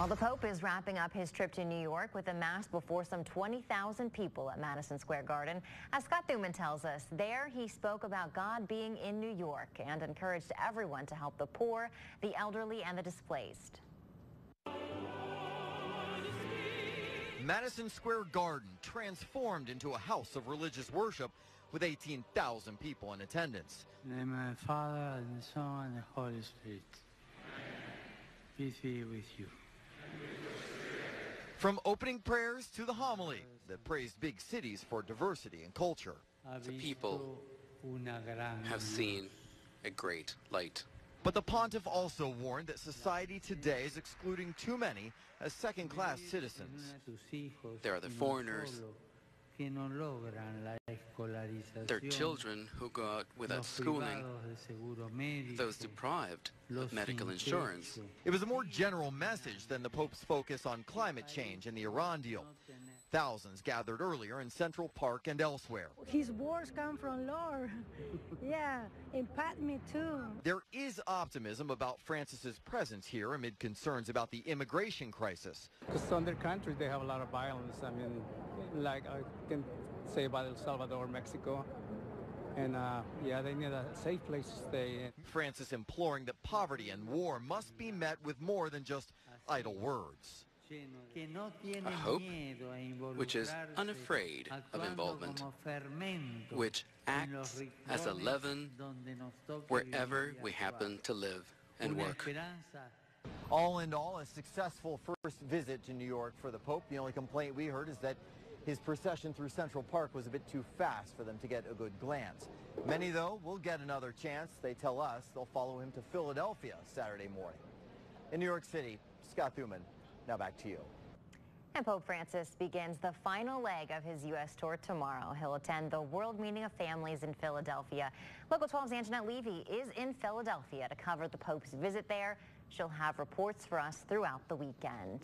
Well, the Pope is wrapping up his trip to New York with a mass before some 20,000 people at Madison Square Garden. As Scott Thuman tells us, there he spoke about God being in New York and encouraged everyone to help the poor, the elderly, and the displaced. Madison Square Garden transformed into a house of religious worship with 18,000 people in attendance. In the name of the Father, and the Son, and the Holy Spirit. Peace be with you. From opening prayers to the homily that praised big cities for diversity and culture. The people have seen a great light. But the pontiff also warned that society today is excluding too many as second-class citizens. There are the foreigners, their children who go out without schooling, those deprived of medical insurance. It was a more general message than the Pope's focus on climate change and the Iran deal. Thousands gathered earlier in Central Park and elsewhere. His words come from Lord. Yeah, impact me too. There is optimism about Francis's presence here amid concerns about the immigration crisis. Because some other countries, they have a lot of violence. I mean, like I can say about El Salvador, Mexico. And yeah, they need a safe place to stay. Francis imploring that poverty and war must be met with more than just idle words. A hope which is unafraid of involvement, which acts as a leaven wherever we happen to live and work. All in all, a successful first visit to New York for the Pope. The only complaint we heard is that his procession through Central Park was a bit too fast for them to get a good glance. Many, though, will get another chance. They tell us they'll follow him to Philadelphia Saturday morning. In New York City, Scott Thuman, now back to you. And Pope Francis begins the final leg of his U.S. tour tomorrow. He'll attend the World Meeting of Families in Philadelphia. Local 12's Anjanette Levy is in Philadelphia to cover the Pope's visit there. She'll have reports for us throughout the weekend.